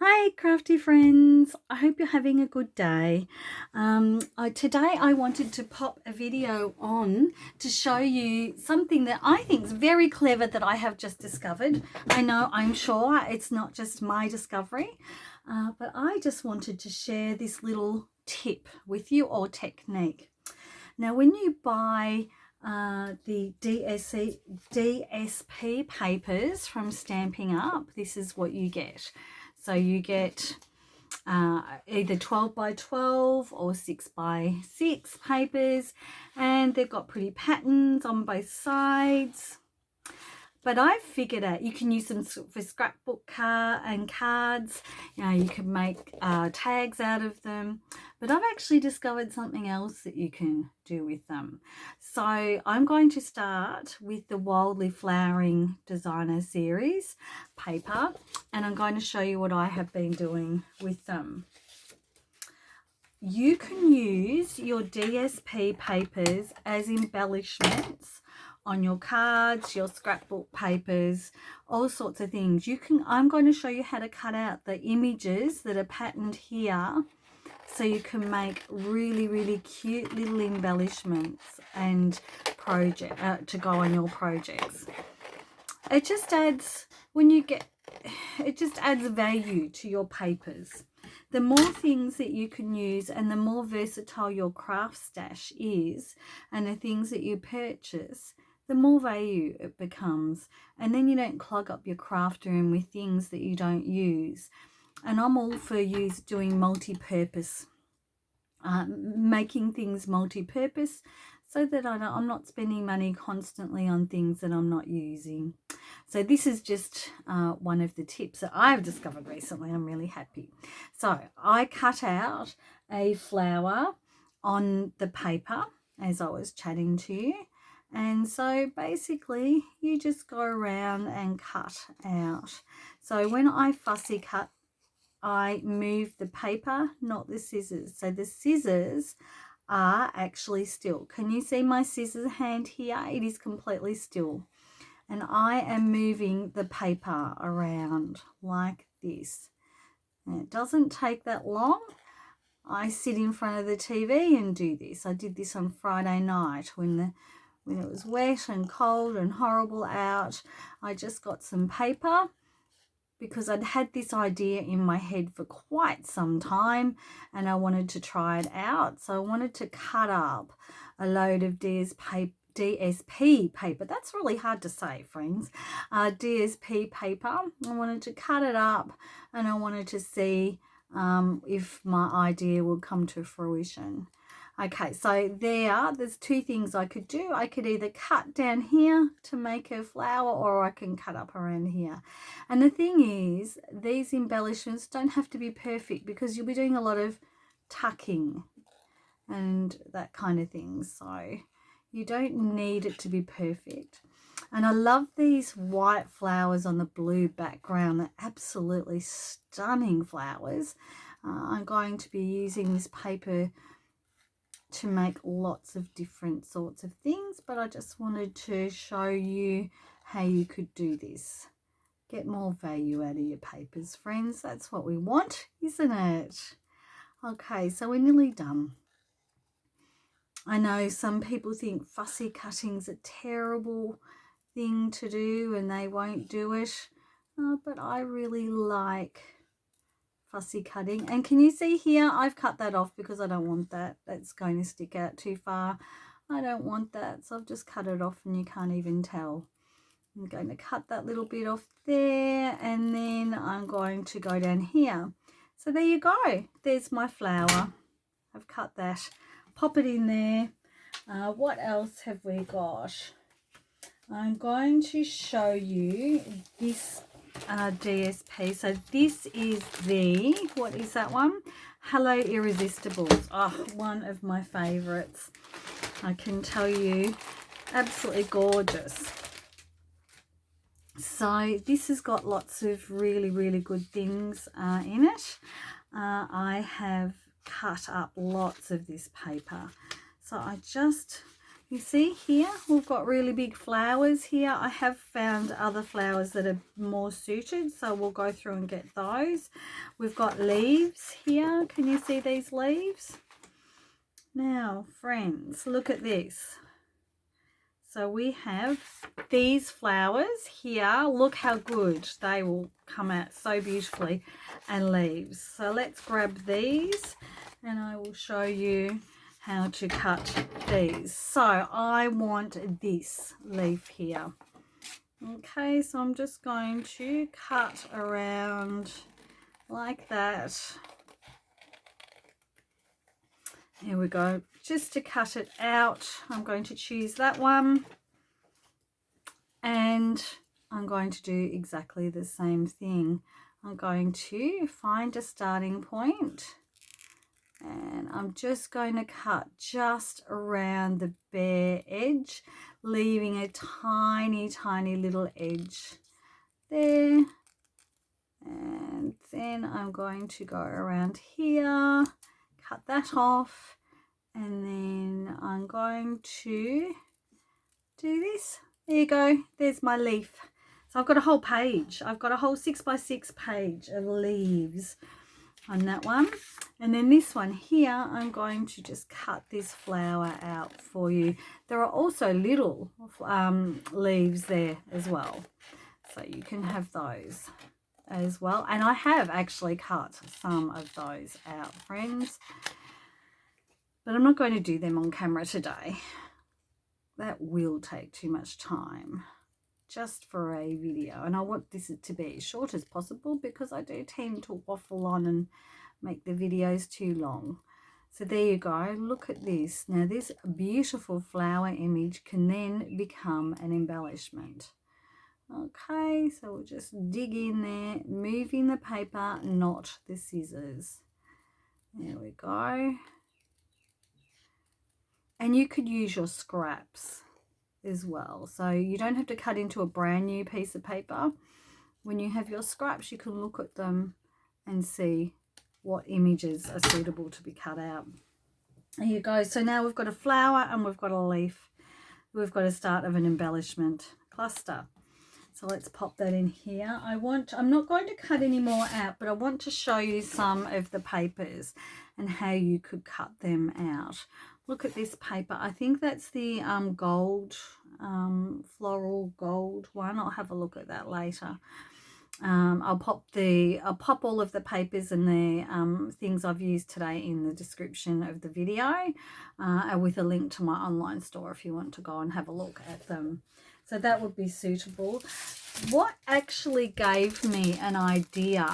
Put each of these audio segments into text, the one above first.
Hi crafty friends, I hope you're having a good day. Today I wanted to pop a video on to show you something that I think is very clever that I have just discovered. I'm sure it's not just my discovery, but I just wanted to share this little tip with you, or technique. Now when you buy the DSP papers from Stampin' Up, this is what you get. So you get either 12 by 12 or 6 by 6 papers, and they've got pretty patterns on both sides. But I've figured out you can use them for scrapbook cards. You can make tags out of them. But I've actually discovered something else that you can do with them. So I'm going to start with the Wildly Flowering Designer Series paper, and I'm going to show you what I have been doing with them. You can use your DSP papers as embellishments on your cards, your scrapbook papers, all sorts of things. I'm going to show you how to cut out the images that are patterned here, so you can make really cute little embellishments and to go on your projects. It just adds value to your papers. The more things that you can use and the more versatile your craft stash is, and the things that you purchase, the more value it becomes. And then you don't clog up your craft room with things that you don't use. And I'm all for doing multi-purpose, making things multi-purpose, so that I'm not spending money constantly on things that I'm not using. So this is just one of the tips that I've discovered recently. I'm really happy. So I cut out a flower on the paper as I was chatting to you. And so basically you just go around and cut out. So when I fussy cut, I move the paper, not the scissors. So the scissors are actually still. Can you see my scissors hand here? It is completely still. And I am moving the paper around like this. And it doesn't take that long. I sit in front of the TV and do this. I did this on Friday night when it was wet and cold and horrible out. I just got some paper, because I'd had this idea in my head for quite some time and I wanted to try it out. So I wanted to cut up a load of DSP paper. That's really hard to say, friends. DSP paper. I wanted to cut it up and I wanted to see if my idea would come to fruition. Okay, so there's two things I could do. I could either cut down here to make a flower, or I can cut up around here. And the thing is, these embellishments don't have to be perfect, because you'll be doing a lot of tucking and that kind of thing. So you don't need it to be perfect. And I love these white flowers on the blue background. They're absolutely stunning flowers. I'm going to be using this paper to make lots of different sorts of things, but I just wanted to show you how you could do this. Get more value out of your papers, friends. That's what we want, isn't it? Okay, so we're nearly done. I know some people think fussy cutting's a terrible thing to do and they won't do it, but I really like fussy cutting. And can you see here, I've cut that off because I don't want that. That's going to stick out too far. I don't want that, so I've just cut it off and you can't even tell. I'm going to cut that little bit off there, and then I'm going to go down here. So there you go. There's my flower. I've cut that. Pop it in there. What else have we got? I'm going to show you this DSP. So this is what is that one? Hello Irresistibles. Oh, one of my favorites. I can tell you, absolutely gorgeous. So this has got lots of really good things in it. I have cut up lots of this paper. So I just You see here, we've got really big flowers here. I have found other flowers that are more suited, so we'll go through and get those. We've got leaves here. Can you see these leaves? Now, friends, look at this. So we have these flowers here. Look how good they will come out so beautifully, and leaves. So let's grab these and I will show you how to cut these. So I want this leaf here. Okay, so I'm just going to cut around like that. Here we go. Just to cut it out, I'm going to choose that one. And I'm going to do exactly the same thing. I'm going to find a starting point. And I'm just going to cut just around the bare edge, leaving a tiny, tiny little edge there. And then I'm going to go around here, cut that off, and then I'm going to do this. There you go. There's my leaf. So I've got a whole page. I've got a whole 6x6 page of leaves on that one. And then this one here, I'm going to just cut this flower out for you. There are also little leaves there as well, so you can have those as well. And I have actually cut some of those out, friends, but I'm not going to do them on camera today. That will take too much time just for a video, and I want this to be as short as possible because I do tend to waffle on and make the videos too long. So there you go. Look at this. Now this beautiful flower image can then become an embellishment. Okay, so we'll just dig in there, moving the paper, not the scissors. There we go. And you could use your scraps as well, so you don't have to cut into a brand new piece of paper. When you have your scraps, you can look at them and see what images are suitable to be cut out. There you go. So now we've got a flower and we've got a leaf. We've got a start of an embellishment cluster. So let's pop that in here. I'm not going to cut any more out, but I want to show you some of the papers and how you could cut them out. Look at this paper. I think that's the gold, floral gold one. I'll have a look at that later. I'll pop all of the papers and the things I've used today in the description of the video, with a link to my online store if you want to go and have a look at them. So that would be suitable. What actually gave me an idea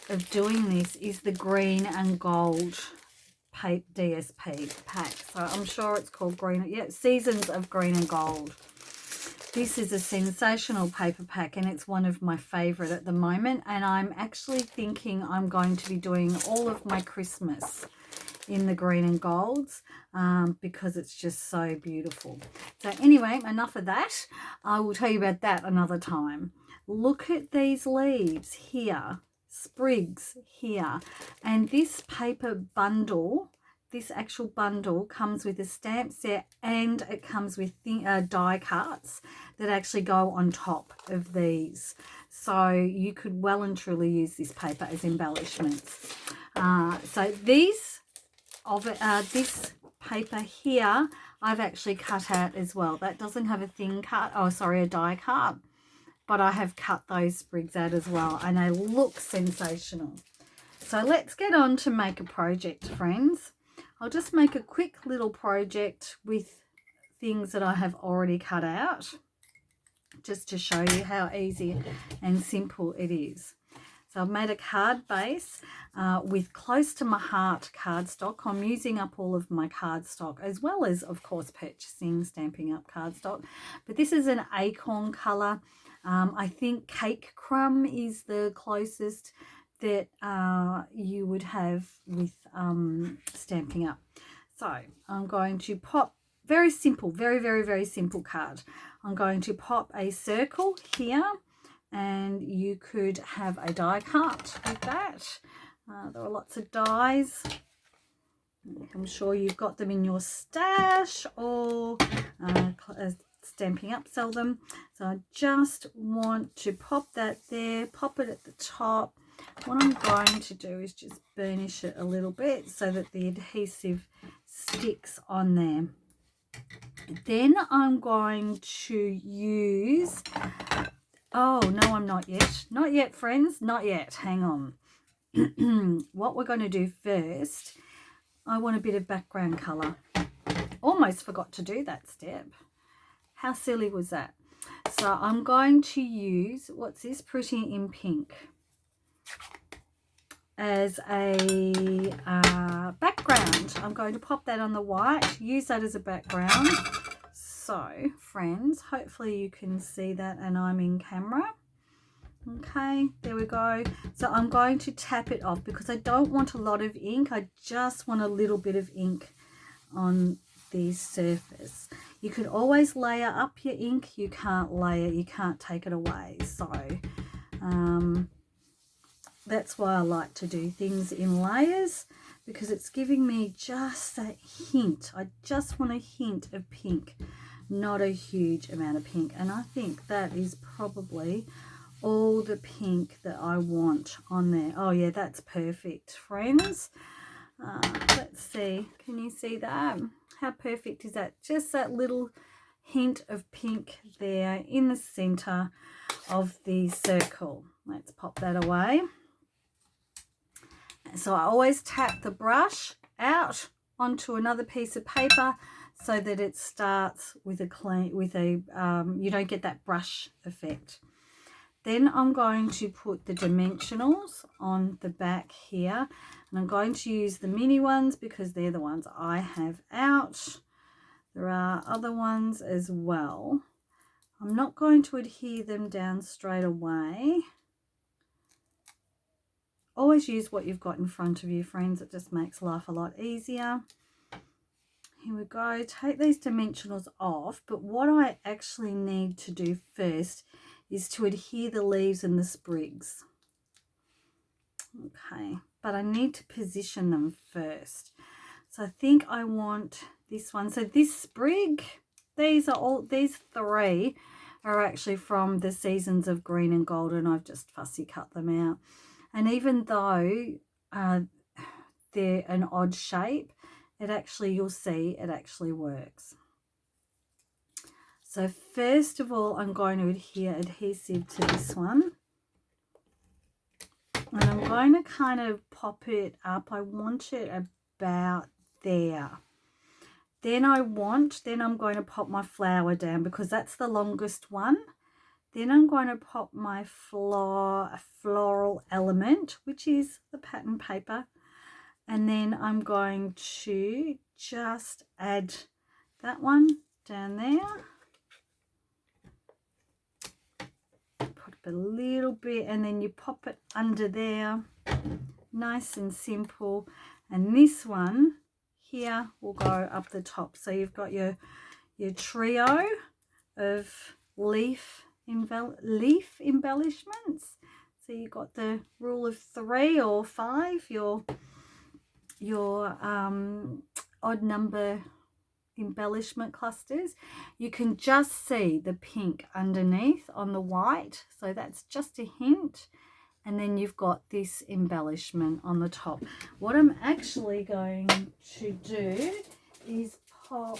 of doing this is the green and gold DSP pack. So I'm sure it's called Seasons of Green and Gold. This is a sensational paper pack and it's one of my favorite at the moment, and I'm actually thinking I'm going to be doing all of my Christmas in the green and golds because it's just so beautiful. So anyway, enough of that. I will tell you about that another time. Look at these leaves here, sprigs here, and this paper bundle, this actual bundle comes with a stamp set and it comes with die cuts that actually go on top of these. So you could well and truly use this paper as embellishments. So this paper here, I've actually cut out as well. That doesn't have a thin cut, a die cut, but I have cut those sprigs out as well and they look sensational. So let's get on to make a project, friends. I'll just make a quick little project with things that I have already cut out, just to show you how easy and simple it is. So I've made a card base with close to my heart cardstock. I'm using up all of my cardstock as well as, of course, purchasing Stampin' Up cardstock. But this is an acorn colour. I think cake crumb is the closest that you would have with Stampin' Up. So I'm going to pop, very simple, very simple card. I'm going to pop a circle here, and you could have a die cut with that. There are lots of dies. I'm sure you've got them in your stash or Stampin' Up sell them. So I just want to pop that there, pop it at the top. What I'm going to do is just burnish it a little bit so that the adhesive sticks on there. Then I'm going to use, oh no, I'm not yet friends, not yet, hang on. What we're going to do first, I want a bit of background color. Almost forgot to do that step. How silly was that? So I'm going to use, what's this, Pretty in Pink, as a background. I'm going to pop that on the white, use that as a background. So friends, hopefully you can see that and I'm in camera. Okay, there we go. So I'm going to tap it off because I don't want a lot of ink. I just want a little bit of ink on the surface. You can always layer up your ink. You can't take it away. So that's why I like to do things in layers, because it's giving me just that hint. I just want a hint of pink, not a huge amount of pink. And I think that is probably all the pink that I want on there. Oh yeah, that's perfect, friends. Let's see, can you see that? How perfect is that? Just that little hint of pink there in the center of the circle. Let's pop that away. So I always tap the brush out onto another piece of paper so that it starts with a clean, you don't get that brush effect. Then I'm going to put the dimensionals on the back here, and I'm going to use the mini ones because they're the ones I have out. There are other ones as well. I'm not going to adhere them down straight away. Always use what you've got in front of you, friends. It just makes life a lot easier. Here we go. Take these dimensionals off, but what I actually need to do first is to adhere the leaves and the sprigs. Okay, but I need to position them first. So I think I want this one. So this sprig, these three are actually from the Seasons of Green and Golden. I've just fussy cut them out. And even though they're an odd shape, it actually, you'll see, it actually works. So first of all, I'm going to adhere adhesive to this one. And I'm going to kind of pop it up. I want it about there. Then I'm going to pop my flower down because that's the longest one. Then I'm going to pop my floral element, which is the pattern paper. And then I'm going to just add that one down there. Put up a little bit and then you pop it under there. Nice and simple. And this one here will go up the top. So you've got your trio of leaf embellishments. So you've got the rule of 3 or 5, your odd number embellishment clusters. You can just see the pink underneath on the white, so that's just a hint. And then you've got this embellishment on the top. What I'm actually going to do is pop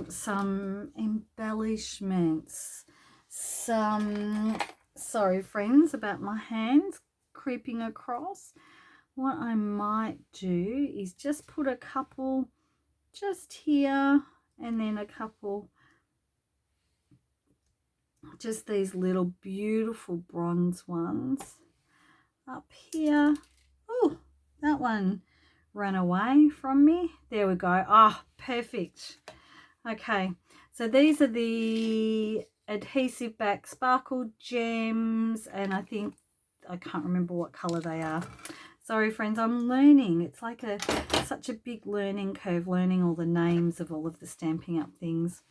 some embellishments, sorry friends about my hands creeping across. What I might do is just put a couple just here, and then a couple, just these little beautiful bronze ones up here. Oh, that one ran away from me. There we go. Ah, oh, perfect. Okay, so these are the adhesive back sparkle gems, and I can't remember what color they are. Sorry friends, I'm learning. It's like such a big learning curve, learning all the names of all of the Stampin' Up things.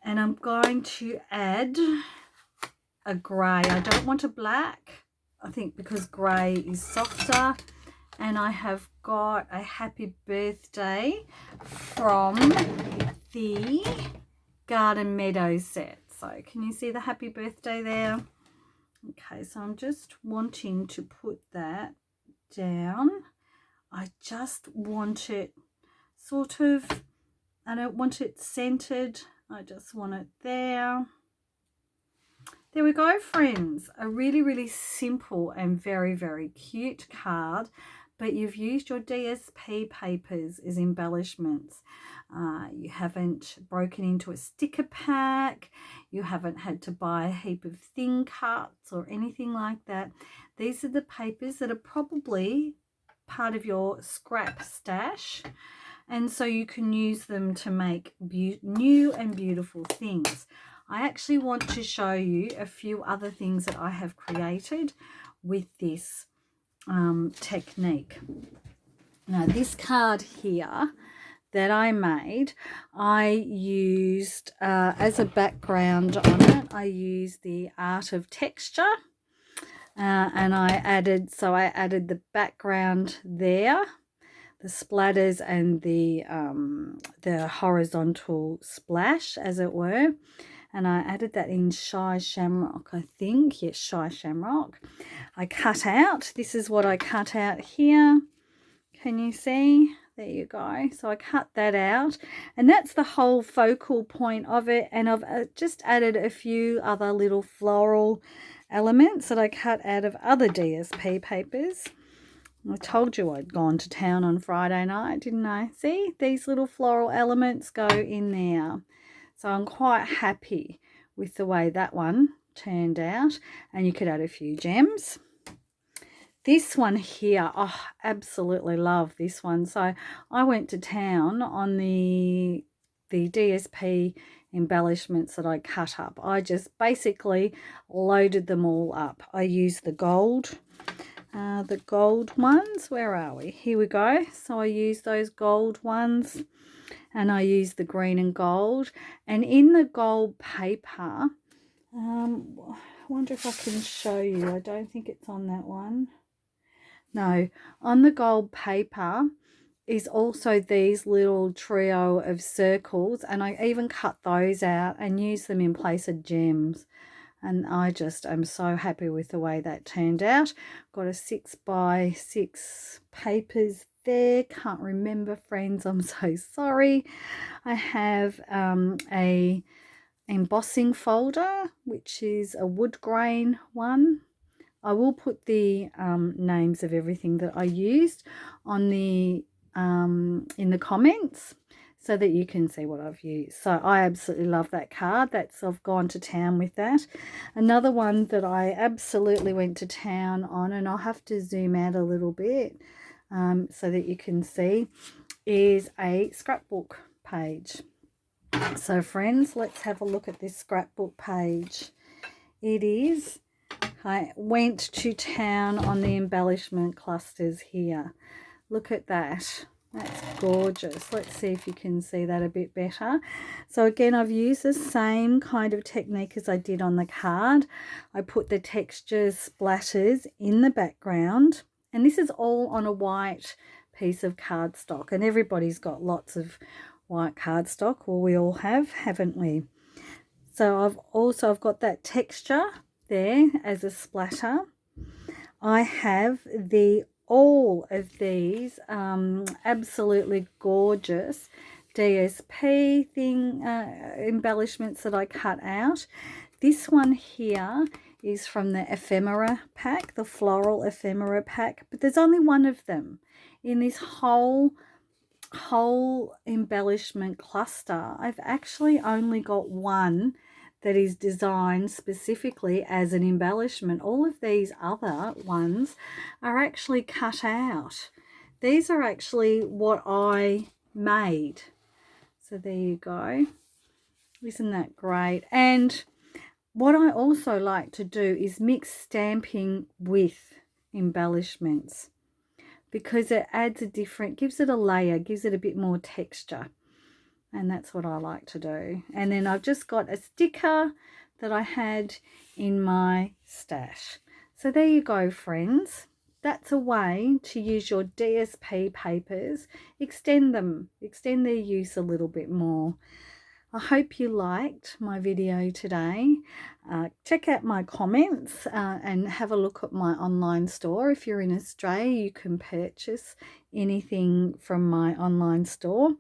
And I'm going to add a grey. I don't want a black, I think, because grey is softer. and I have got a happy birthday from the Garden Meadow set. So can you see the happy birthday there? Okay, so I'm just wanting to put that down. I just want it sort of, I don't want it centered, I just want it there. There we go, friends. A really, really simple and very, very cute card, but you've used your DSP papers as embellishments. You haven't broken into a sticker pack. You haven't had to buy a heap of thin cuts or anything like that. These are the papers that are probably part of your scrap stash, and so you can use them to make new and beautiful things. I actually want to show you a few other things that I have created with this technique. Now, this card here that I made, I used as a background on it, I used the Art of Texture, and I added the background there, the splatters and the horizontal splash, as it were. And I added that in Shy Shamrock, I think. Yes, Shy Shamrock. I cut out. This is what I cut out here. Can you see? There you go. So I cut that out. And that's the whole focal point of it. And I've just added a few other little floral elements that I cut out of other DSP papers. I told you I'd gone to town on Friday night, didn't I? See? These little floral elements go in there. So I'm quite happy with the way that one turned out. And you could add a few gems. This one here, oh, absolutely love this one. So I went to town on the DSP embellishments that I cut up. I just basically loaded them all up. I used the gold ones. Where are we? Here we go. So I used those gold ones. And I use the green and gold. And in the gold paper, I wonder if I can show you. I don't think it's on that one. No, on the gold paper is also these little trio of circles. And I even cut those out and use them in place of gems. And I just am so happy with the way that turned out. Got a 6x6 papers there. Can't remember, friends. I'm so sorry. I have a embossing folder, which is a wood grain one. I will put the names of everything that I used on the in the comments, so that you can see what I've used. So I absolutely love that card. I've gone to town with that. Another one that I absolutely went to town on, and I'll have to zoom out a little bit so that you can see, is a scrapbook page. So friends, let's have a look at this scrapbook page. I went to town on the embellishment clusters here. Look at that. That's gorgeous. Let's see if you can see that a bit better. So again, I've used the same kind of technique as I did on the card. I put the textures, splatters in the background, and this is all on a white piece of cardstock, and everybody's got lots of white cardstock, or we all have, haven't we? So I've got that texture there as a splatter. I have all of these absolutely gorgeous DSP embellishments that I cut out. This one here is from the ephemera pack, the floral ephemera pack, but there's only one of them in this whole embellishment cluster. I've actually only got one that is designed specifically as an embellishment. All of these other ones are actually cut out. These are actually what I made. So there you go. Isn't that great? And what I also like to do is mix stamping with embellishments, because it adds gives it a layer, gives it a bit more texture. And that's what I like to do. And then I've just got a sticker that I had in my stash. So there you go, friends. that's a way to use your DSP papers, extend their use a little bit more. I hope you liked my video today. Check out my comments and have a look at my online store. If you're in Australia, you can purchase anything from my online store.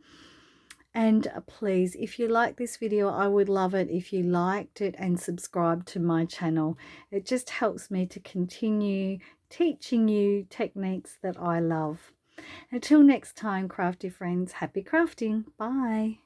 And please, if you like this video, I would love it if you liked it and subscribed to my channel. It just helps me to continue teaching you techniques that I love. Until next time, crafty friends, happy crafting. Bye.